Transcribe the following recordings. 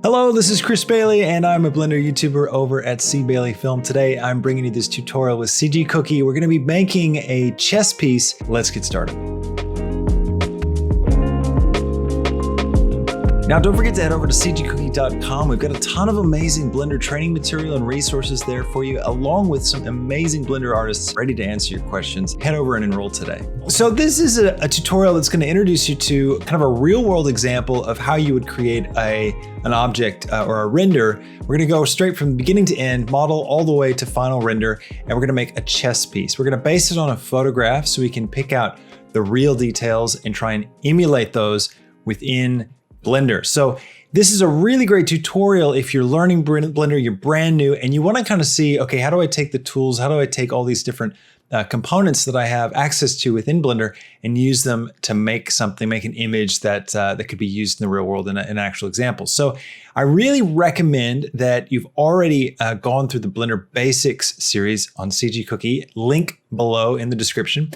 Hello, this is Chris Bailey, and I'm a Blender YouTuber over at C. Bailey Film. Today, I'm bringing you this tutorial with CG Cookie. We're going to be making a chess piece. Let's get started. Now, don't forget to head over to cgcookie.com. We've got a ton of amazing Blender training material and resources there for you, along with some amazing Blender artists ready to answer your questions. Head over and enroll today. So this is a tutorial that's going to introduce you to kind of a real-world example of how you would create an object or a render. We're going to go straight from beginning to end, model all the way to final render, and we're going to make a chess piece. We're going to base it on a photograph so we can pick out the real details and try and emulate those within Blender. So this is a really great tutorial if you're learning Blender, you're brand new, and you want to kind of see, okay, how do I take the tools? How do I take all these different components that I have access to within Blender and use them to make something, make an image that that could be used in the real world in an actual example. So I really recommend that you've already gone through the Blender Basics series on CG Cookie, link below in the description.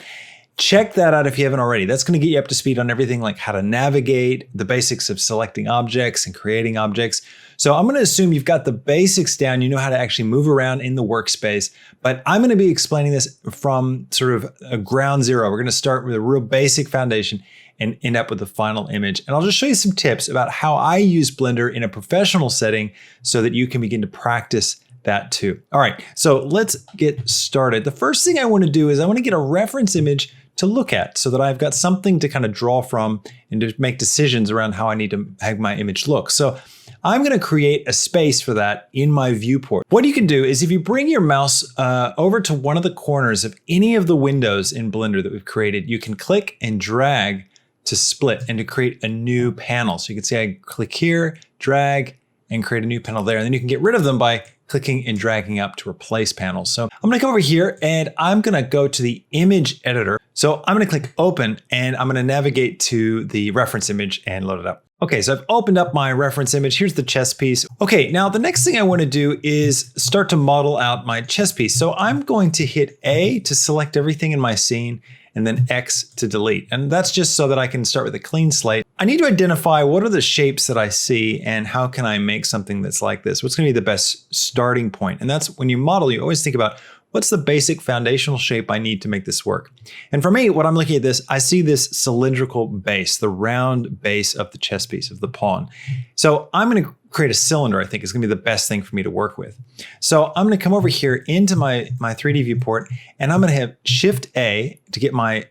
Check that out if you haven't already. That's going to get you up to speed on everything like how to navigate, the basics of selecting objects and creating objects. So I'm going to assume you've got the basics down. You know how to actually move around in the workspace, but I'm going to be explaining this from sort of a ground zero. We're going to start with a real basic foundation and end up with the final image. And I'll just show you some tips about how I use Blender in a professional setting so that you can begin to practice that too. All right, so let's get started. The first thing I want to do is I want to get a reference image to look at so that I've got something to kind of draw from and to make decisions around how I need to have my image look. So I'm going to create a space for that in my viewport. What you can do is if you bring your mouse over to one of the corners of any of the windows in Blender that we've created, you can click and drag to split and to create a new panel. So you can see I click here, drag, and create a new panel there. And then you can get rid of them by clicking and dragging up to replace panels. So I'm going to come over here and I'm going to go to the image editor. So I'm going to click open and I'm going to navigate to the reference image and load it up. Okay, so I've opened up my reference image. Here's the chess piece. Okay, now the next thing I want to do is start to model out my chess piece. So I'm going to hit A to select everything in my scene and then X to delete. And that's just so that I can start with a clean slate. I need to identify what are the shapes that I see and how can I make something that's like this? What's going to be the best starting point? And that's when you model, you always think about what's the basic foundational shape I need to make this work? And for me, when I'm looking at this, I see this cylindrical base, the round base of the chess piece, of the pawn. So I'm going to create a cylinder, I think is going to be the best thing for me to work with. So I'm going to come over here into my 3D viewport, and I'm going to have Shift A to get my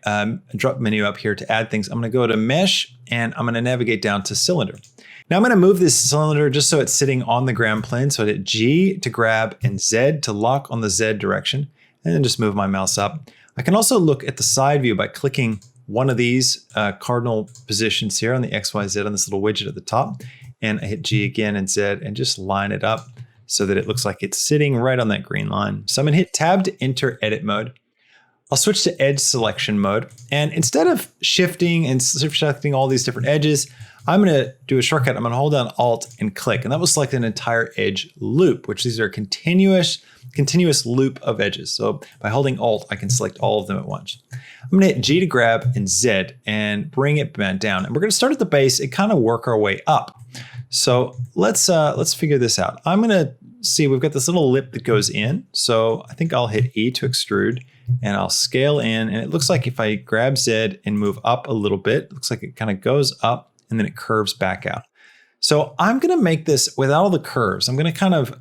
drop menu up here to add things. I'm going to go to Mesh, and I'm going to navigate down to Cylinder. Now I'm going to move this cylinder just so it's sitting on the ground plane. So I hit G to grab and Z to lock on the Z direction, and then just move my mouse up. I can also look at the side view by clicking one of these cardinal positions here on the X, Y, Z on this little widget at the top. And I hit G again and Z and just line it up so that it looks like it's sitting right on that green line. So I'm going to hit Tab to enter edit mode. I'll switch to edge selection mode. And instead of shifting and selecting all these different edges, I'm going to do a shortcut. I'm going to hold down Alt and click, and that will select an entire edge loop, which these are continuous loop of edges. So by holding Alt, I can select all of them at once. I'm going to hit G to grab and Z and bring it back down. And we're going to start at the base and kind of work our way up. So let's figure this out. I'm going to see we've got this little lip that goes in. So I think I'll hit E to extrude and I'll scale in. And it looks like if I grab Z and move up a little bit, it looks like it kind of goes up and then it curves back out. So I'm going to make this without all the curves. I'm going to kind of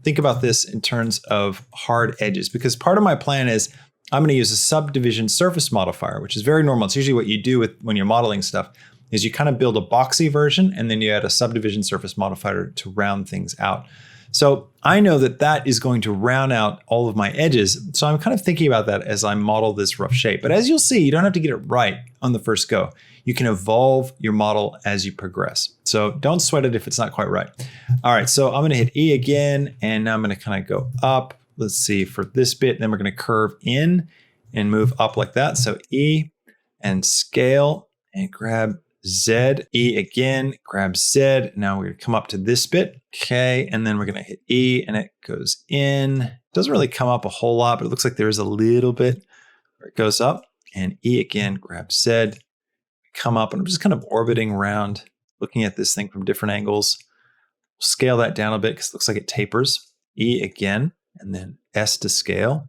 think about this in terms of hard edges, because part of my plan is I'm going to use a subdivision surface modifier, which is very normal. It's usually what you do when you're modeling stuff is you kind of build a boxy version and then you add a subdivision surface modifier to round things out. So I know that that is going to round out all of my edges. So I'm kind of thinking about that as I model this rough shape. But as you'll see, you don't have to get it right on the first go. You can evolve your model as you progress. So don't sweat it if it's not quite right. All right, so I'm going to hit E again, and now I'm going to kind of go up. Let's see for this bit, then we're going to curve in and move up like that. So E and scale and grab Z, E again, grab Z. Now we're going to come up to this bit. Okay, and then we're going to hit E and it goes in. It doesn't really come up a whole lot, but it looks like there is a little bit where it goes up. And E again, grab Z. Come up, and I'm just kind of orbiting around, looking at this thing from different angles. Scale that down a bit because it looks like it tapers. E again, and then S to scale.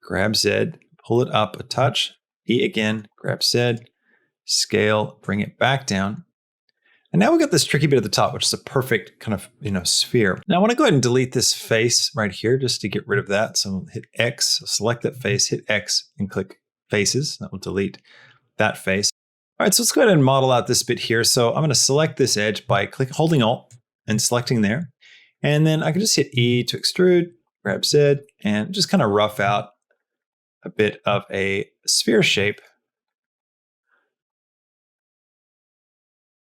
Grab Z, pull it up a touch. E again, grab Z, scale, bring it back down. And now we got this tricky bit at the top, which is a perfect kind of, sphere. Now I want to go ahead and delete this face right here just to get rid of that. So I'll hit X, select that face, hit X, and click faces. That will delete that face. All right, so let's go ahead and model out this bit here. So I'm going to select this edge by holding Alt and selecting there. And then I can just hit E to extrude, grab Z, and just kind of rough out a bit of a sphere shape.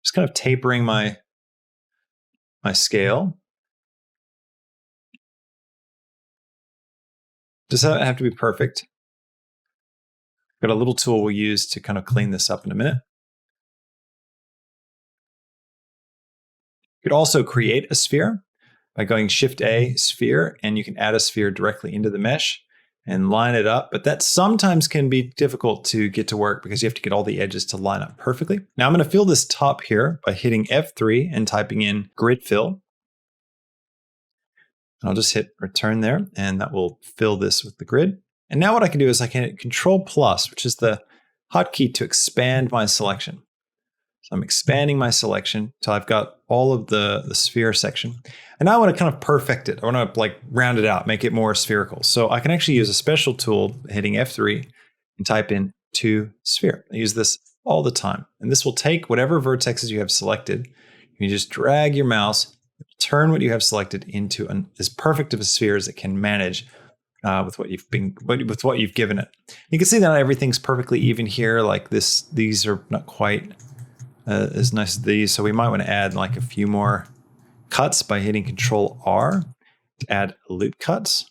Just kind of tapering my scale. Does that have to be perfect? Got a little tool we'll use to kind of clean this up in a minute. You could also create a sphere by going Shift A, sphere, and you can add a sphere directly into the mesh and line it up. But that sometimes can be difficult to get to work because you have to get all the edges to line up perfectly. Now I'm going to fill this top here by hitting F3 and typing in grid fill. I'll just hit return there, and that will fill this with the grid. And now what I can do is I can hit Control+, which is the hotkey to expand my selection. So I'm expanding my selection till I've got all of the sphere section. And now I want to kind of perfect it. I want to round it out, make it more spherical. So I can actually use a special tool, hitting F3, and type in to sphere. I use this all the time. And this will take whatever vertexes you have selected. You just drag your mouse, turn what you have selected into as perfect of a sphere as it can manage with what you've given it. You can see that not everything's perfectly even here. Like this, these are not quite as nice as these. So we might want to add a few more cuts by hitting Control R to add loop cuts.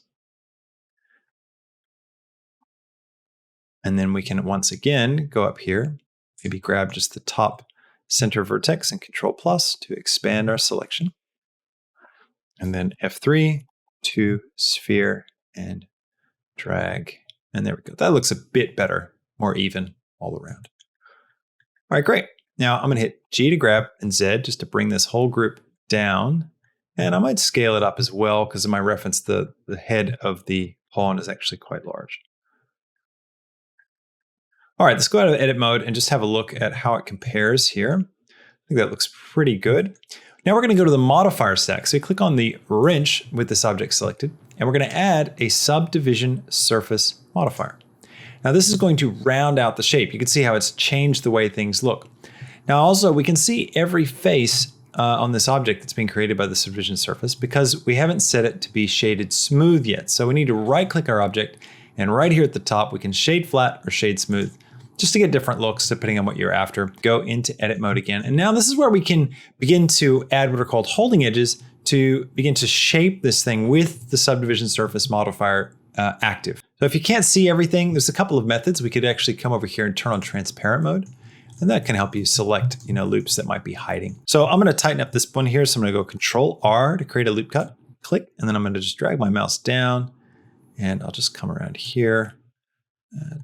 And then we can once again go up here, maybe grab just the top center vertex and Control+ to expand our selection. And then F3 to sphere and drag. And there we go. That looks a bit better, more even all around. All right, great. Now I'm going to hit G to grab and Z just to bring this whole group down. And I might scale it up as well because in my reference, the head of the pawn is actually quite large. All right, let's go out of edit mode and just have a look at how it compares here. I think that looks pretty good. Now we're going to go to the modifier stack. So you click on the wrench with this object selected, and we're going to add a subdivision surface modifier. Now this is going to round out the shape. You can see how it's changed the way things look. Now also we can see every face on this object that's being created by the subdivision surface because we haven't set it to be shaded smooth yet. So we need to right click our object, and right here at the top we can shade flat or shade smooth, just to get different looks depending on what you're after. Go into edit mode again. And now this is where we can begin to add what are called holding edges to begin to shape this thing with the subdivision surface modifier active. So if you can't see everything, there's a couple of methods. We could actually come over here and turn on transparent mode. And that can help you select, loops that might be hiding. So I'm going to tighten up this one here. So I'm going to go Control R to create a loop cut, click, and then I'm going to just drag my mouse down, and I'll just come around here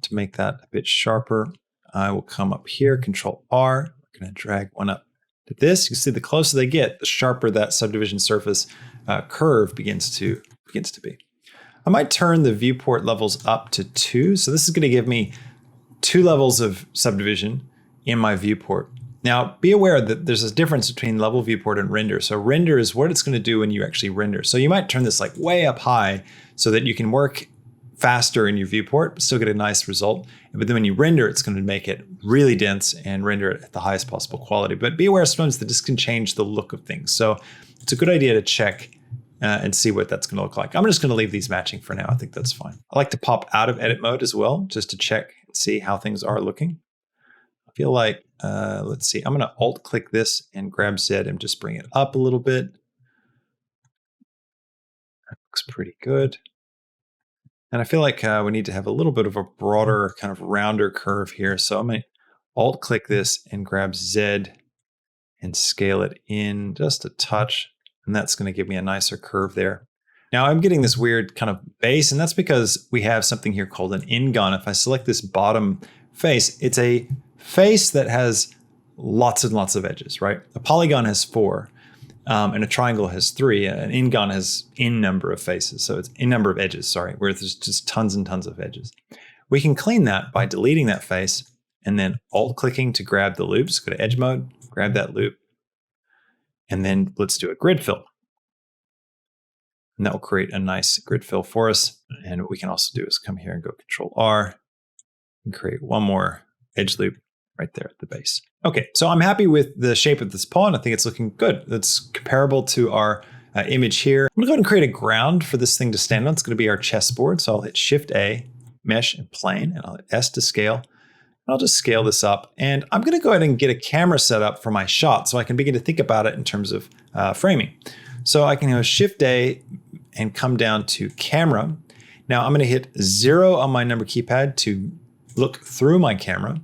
to make that a bit sharper. I will come up here, Control R. We're going to drag one up to this. You can see the closer they get, the sharper that subdivision surface curve begins to be. I might turn the viewport levels up to 2. So this is going to give me 2 levels of subdivision in my viewport. Now, be aware that there's a difference between level viewport and render. So render is what it's going to do when you actually render. So you might turn this way up high so that you can work faster in your viewport, but still get a nice result. But then when you render, it's going to make it really dense and render it at the highest possible quality. But be aware sometimes that this can change the look of things. So it's a good idea to check and see what that's going to look like. I'm just going to leave these matching for now. I think that's fine. I like to pop out of edit mode as well, just to check and see how things are looking. I feel like, let's see, I'm going to alt click this and grab Z and just bring it up a little bit. That looks pretty good. And I feel like we need to have a little bit of a broader, kind of rounder curve here. So I'm going to alt click this and grab Z and scale it in just a touch. And that's going to give me a nicer curve there. Now I'm getting this weird kind of base, and that's because we have something here called an in-gun. If I select this bottom face, it's a face that has lots and lots of edges, right? A polygon has 4. and a triangle has 3. An n-gon has n number of faces, so it's n number of edges, sorry, where there's just tons and tons of edges. We can clean that by deleting that face and then alt-clicking to grab the loops. Go to edge mode, grab that loop, and then let's do a grid fill. And that will create a nice grid fill for us. And what we can also do is come here and go Control R and create one more edge loop right there at the base. Okay, so I'm happy with the shape of this pawn. I think it's looking good. It's comparable to our image here. I'm gonna go ahead and create a ground for this thing to stand on. It's gonna be our chessboard. So I'll hit Shift A, Mesh and Plane, and I'll hit S to scale. And I'll just scale this up. And I'm gonna go ahead and get a camera set up for my shot so I can begin to think about it in terms of framing. So I can go Shift A and come down to Camera. Now I'm gonna hit 0 on my number keypad to look through my camera.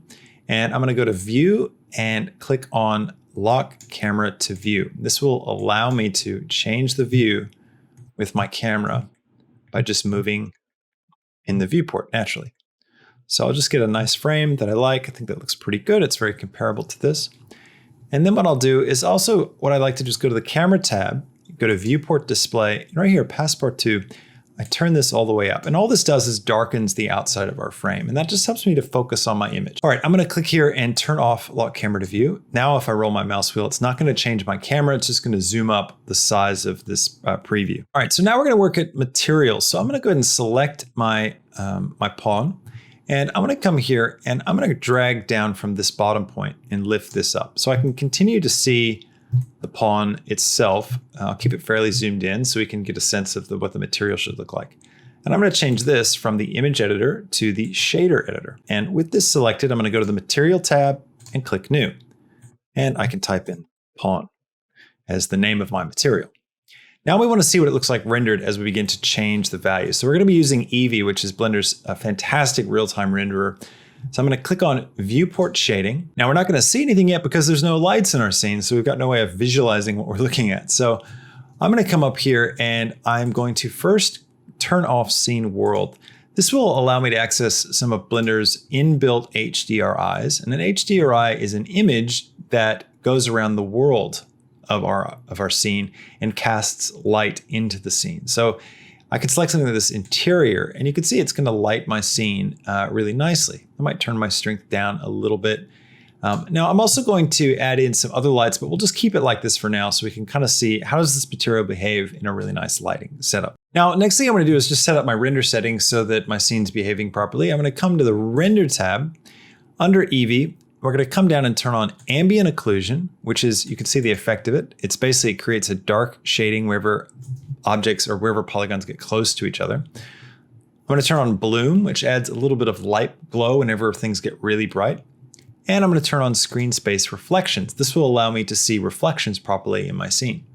And I'm gonna go to View and click on Lock Camera to View. This will allow me to change the view with my camera by just moving in the viewport naturally. So I'll just get a nice frame that I like. I think that looks pretty good. It's very comparable to this. And then what I'll do is also what I like to do is go to the camera tab, go to viewport display, and right here, passport 2, I turn this all the way up. And all this does is darkens the outside of our frame. And that just helps me to focus on my image. All right, I'm gonna click here and turn off lock camera to view. Now, if I roll my mouse wheel, it's not gonna change my camera. It's just gonna zoom up the size of this preview. All right, so now we're gonna work at materials. So I'm gonna go ahead and select my, my pawn. And I'm gonna come here and I'm gonna drag down from this bottom point and lift this up. So I can continue to see the pawn itself. I'll keep it fairly zoomed in so we can get a sense of what the material should look like. And I'm going to change this from the image editor to the shader editor. And with this selected, I'm going to go to the material tab and click new. And I can type in pawn as the name of my material. Now we want to see what it looks like rendered as we begin to change the values. So we're going to be using Eevee, which is Blender's fantastic real-time renderer. So I'm going to click on viewport shading. Now we're not going to see anything yet because there's no lights in our scene, so we've got no way of visualizing what we're looking at. So I'm going to come up here and I'm going to first turn off scene world. This will allow me to access some of Blender's inbuilt HDRIs. And an HDRI is an image that goes around the world of our scene and casts light into the scene. So I could select something like this interior, and you can see it's going to light my scene really nicely. I might turn my strength down a little bit. Now I'm also going to add in some other lights, but we'll just keep it like this for now so we can kind of see how does this material behave in a really nice lighting setup. Now, next thing I'm going to do is just set up my render settings so that my scene's behaving properly. I'm going to come to the render tab. Under Eevee, we're going to come down and turn on ambient occlusion, which is, you can see the effect of it. It's basically creates a dark shading wherever objects or wherever polygons get close to each other. I'm going to turn on bloom, which adds a little bit of light glow whenever things get really bright. And I'm going to turn on screen space reflections. This will allow me to see reflections properly in my scene.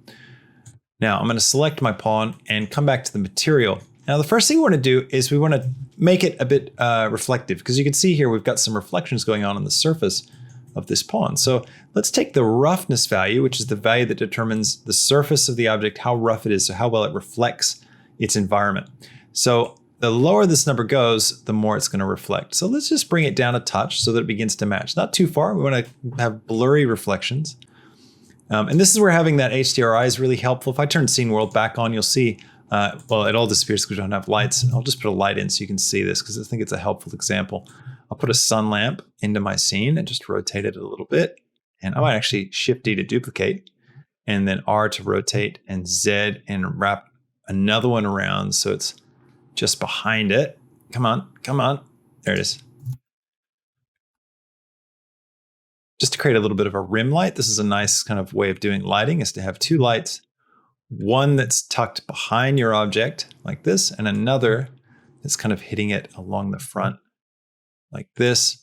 Now I'm going to select my pawn and come back to the material. Now the first thing we want to do is we want to make it a bit reflective, because you can see here we've got some reflections going on the surface of this pawn. So let's take the roughness value, which is the value that determines the surface of the object, how rough it is, so how well it reflects its environment. So the lower this number goes, the more it's going to reflect. So let's just bring it down a touch so that it begins to match. Not too far. We want to have blurry reflections. And this is where having that HDRI is really helpful. If I turn scene world back on, you'll see, well, it all disappears because we don't have lights. I'll just put a light in so you can see this, because I think it's a helpful example. I'll put a sun lamp into my scene and just rotate it a little bit. And I might actually Shift D to duplicate, and then R to rotate, and Z and wrap another one around so it's just behind it. Come on, come on. There it is. Just to create a little bit of a rim light. This is a nice kind of way of doing lighting, is to have two lights, one that's tucked behind your object like this, and another that's kind of hitting it along the front like this.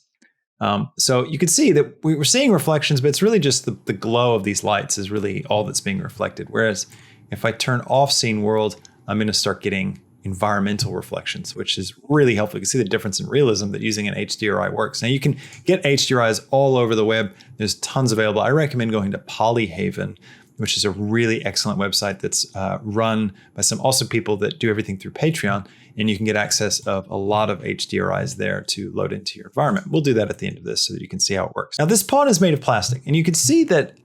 So you can see that we were seeing reflections, but it's really just the glow of these lights is really all that's being reflected. Whereas if I turn off scene world, I'm going to start getting environmental reflections, which is really helpful. You can see the difference in realism that using an HDRI works. Now you can get HDRIs all over the web. There's tons available. I recommend going to Polyhaven, which is a really excellent website that's run by some awesome people that do everything through Patreon. And you can get access of a lot of HDRIs there to load into your environment. We'll do that at the end of this so that you can see how it works. Now this pawn is made of plastic, and you can see that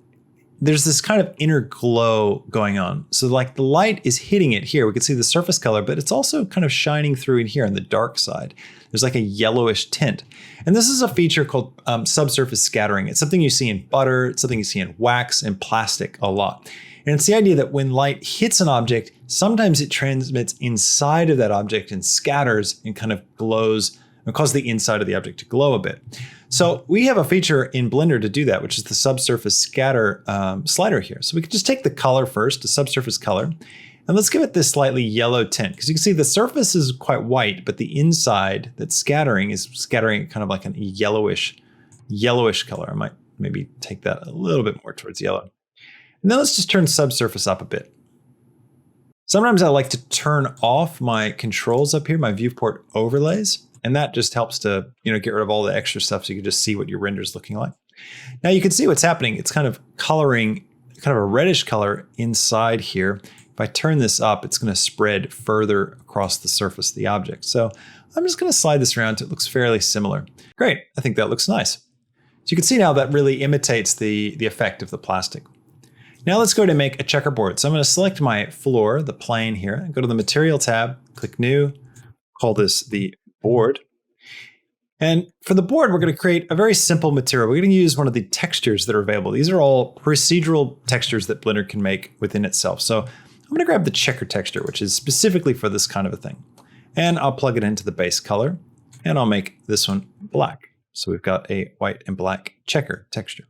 there's this kind of inner glow going on. So like the light is hitting it here. We can see the surface color, but it's also kind of shining through in here on the dark side. There's like a yellowish tint. And this is a feature called subsurface scattering. It's something you see in butter. It's something you see in wax and plastic a lot. And it's the idea that when light hits an object, sometimes it transmits inside of that object and scatters and kind of glows and causes the inside of the object to glow a bit. So we have a feature in Blender to do that, which is the subsurface scatter slider here. So we can just take the color first, the subsurface color, and let's give it this slightly yellow tint, because you can see the surface is quite white, but the inside that's scattering is scattering kind of like a yellowish color. I might maybe take that a little bit more towards yellow. And then let's just turn subsurface up a bit. Sometimes I like to turn off my controls up here, my viewport overlays. And that just helps to, get rid of all the extra stuff so you can just see what your render is looking like. Now you can see what's happening. It's kind of coloring, kind of a reddish color inside here. If I turn this up, it's going to spread further across the surface of the object. So I'm just going to slide this around till it looks fairly similar. Great, I think that looks nice. So you can see now that really imitates the effect of the plastic. Now let's go to make a checkerboard. So I'm going to select my floor, the plane here, go to the Material tab, click New, call this the board. And for the board, we're going to create a very simple material. We're going to use one of the textures that are available. These are all procedural textures that Blender can make within itself. So I'm going to grab the checker texture, which is specifically for this kind of a thing. And I'll plug it into the base color, and I'll make this one black. So we've got a white and black checker texture.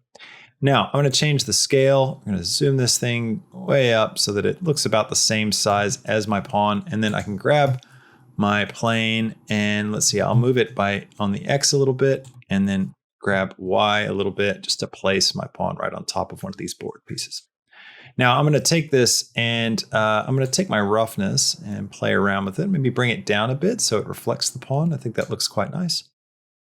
Now I'm going to change the scale. I'm going to zoom this thing way up so that it looks about the same size as my pawn. And then I can grab my plane, and let's see, I'll move it on the X a little bit and then grab Y a little bit just to place my pawn right on top of one of these board pieces. Now I'm going to take this and I'm going to take my roughness and play around with it, maybe bring it down a bit so it reflects the pawn. I think that looks quite nice.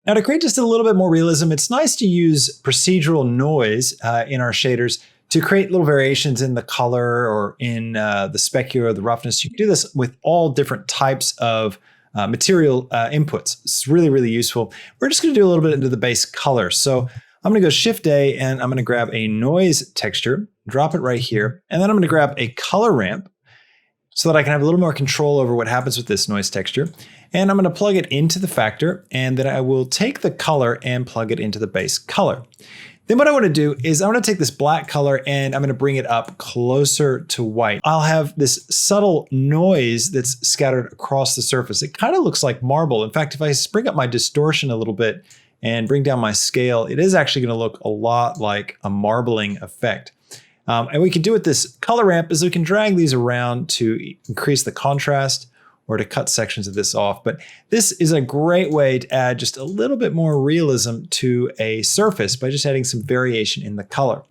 Now to create just a little bit more realism, it's nice to use procedural noise in our shaders to create little variations in the color or in the specular or the roughness. You can do this with all different types of material inputs. It's really, really useful. We're just going to do a little bit into the base color. So I'm going to go Shift A and I'm going to grab a noise texture, drop it right here. And then I'm going to grab a color ramp so that I can have a little more control over what happens with this noise texture. And I'm going to plug it into the factor, and then I will take the color and plug it into the base color. Then what I want to do is I want to take this black color and I'm going to bring it up closer to white. I'll have this subtle noise that's scattered across the surface. It kind of looks like marble. In fact, if I bring up my distortion a little bit and bring down my scale, it is actually going to look a lot like a marbling effect. And we can do with this color ramp is we can drag these around to increase the contrast or to cut sections of this off. But this is a great way to add just a little bit more realism to a surface by just adding some variation in the color.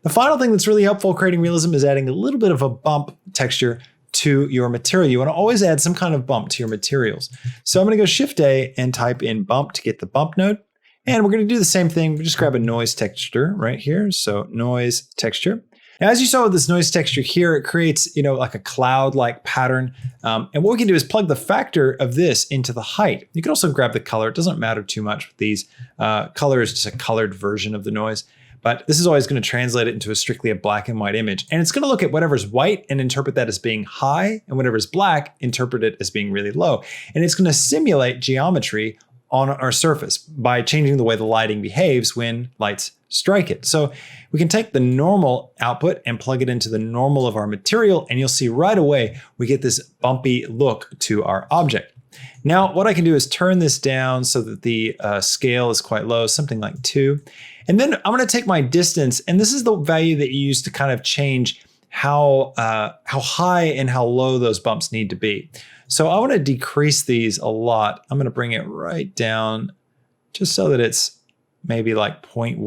The final thing that's really helpful creating realism is adding a little bit of a bump texture to your material. You want to always add some kind of bump to your materials. So I'm going to go Shift A and type in bump to get the bump node. And we're going to do the same thing. We just grab a noise texture right here. So noise texture. Now, as you saw with this noise texture here, it creates, like a cloud-like pattern. And what we can do is plug the factor of this into the height. You can also grab the color. It doesn't matter too much with these. Color is just a colored version of the noise. But this is always going to translate it into strictly a black and white image. And it's going to look at whatever's white and interpret that as being high, and whatever's black, interpret it as being really low. And it's going to simulate geometry on our surface by changing the way the lighting behaves when lights strike it. So we can take the normal output and plug it into the normal of our material, and you'll see right away we get this bumpy look to our object. Now, what I can do is turn this down so that the scale is quite low, something like 2. And then I'm going to take my distance, and this is the value that you use to kind of change how high and how low those bumps need to be. So I want to decrease these a lot. I'm going to bring it right down just so that it's maybe like 0.1,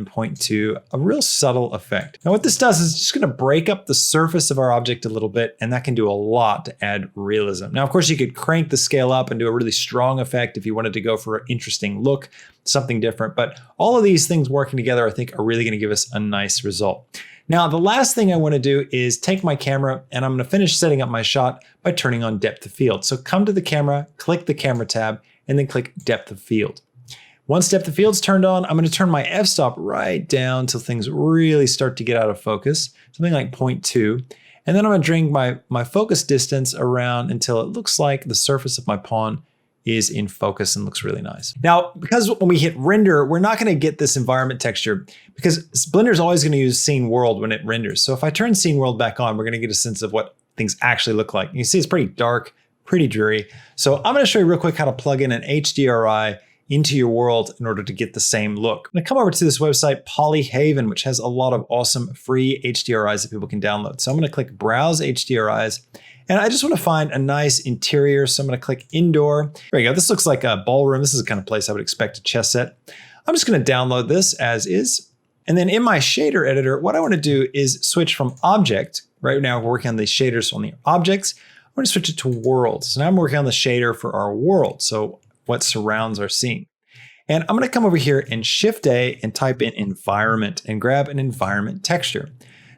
0.2, a real subtle effect. Now what this does is it's just going to break up the surface of our object a little bit, and that can do a lot to add realism. Now, of course, you could crank the scale up and do a really strong effect if you wanted to go for an interesting look, something different. But all of these things working together, I think, are really going to give us a nice result. Now, the last thing I want to do is take my camera, and I'm going to finish setting up my shot by turning on depth of field. So come to the camera, click the camera tab, and then click depth of field. Once depth of field's turned on, I'm gonna turn my f-stop right down until things really start to get out of focus, something like 0.2. And then I'm gonna bring my focus distance around until it looks like the surface of my pawn is in focus and looks really nice. Now, because when we hit render, we're not gonna get this environment texture because Blender is always gonna use scene world when it renders. So if I turn scene world back on, we're gonna get a sense of what things actually look like. You can see it's pretty dark, pretty dreary. So I'm gonna show you real quick how to plug in an HDRI into your world in order to get the same look. I'm gonna come over to this website, Polyhaven, which has a lot of awesome free HDRIs that people can download. So I'm gonna click Browse HDRIs, and I just wanna find a nice interior. So I'm gonna click Indoor. There you go, this looks like a ballroom. This is the kind of place I would expect a chess set. I'm just gonna download this as is. And then in my shader editor, what I wanna do is switch from object. Right now we're working on the shaders on the objects. I'm gonna switch it to world. So now I'm working on the shader for our world. So what surrounds our scene. And I'm gonna come over here and Shift A and type in environment and grab an environment texture.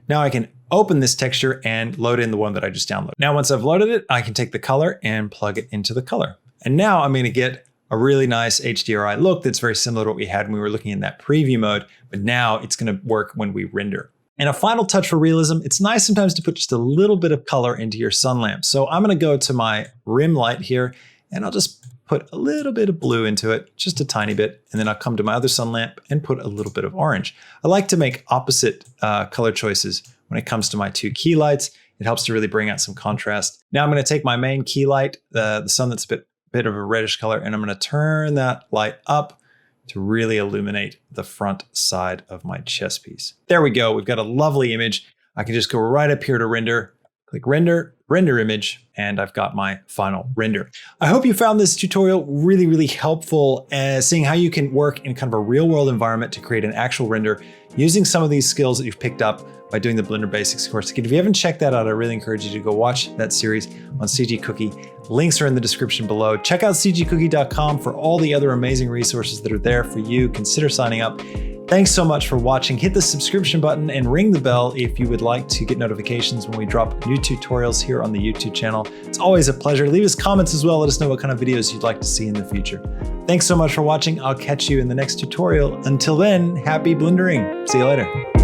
Now I can open this texture and load in the one that I just downloaded. Now, once I've loaded it, I can take the color and plug it into the color. And now I'm gonna get a really nice HDRI look that's very similar to what we had when we were looking in that preview mode, but now it's gonna work when we render. And a final touch for realism, it's nice sometimes to put just a little bit of color into your sun lamp. So I'm gonna go to my rim light here and I'll just put a little bit of blue into it, just a tiny bit, and then I'll come to my other sun lamp and put a little bit of orange. I like to make opposite color choices when it comes to my two key lights. It helps to really bring out some contrast. Now I'm gonna take my main key light, the sun that's a bit of a reddish color, and I'm gonna turn that light up to really illuminate the front side of my chess piece. There we go, we've got a lovely image. I can just go right up here to render, click render, render image, and I've got my final render. I hope you found this tutorial really, really helpful as seeing how you can work in kind of a real world environment to create an actual render using some of these skills that you've picked up by doing the Blender Basics course. Again, if you haven't checked that out, I really encourage you to go watch that series on CG Cookie. Links are in the description below. Check out cgcookie.com for all the other amazing resources that are there for you. Consider signing up. Thanks so much for watching. Hit the subscription button and ring the bell if you would like to get notifications when we drop new tutorials here on the YouTube channel. It's always a pleasure. Leave us comments as well. Let us know what kind of videos you'd like to see in the future. Thanks so much for watching. I'll catch you in the next tutorial. Until then, happy blendering. See you later.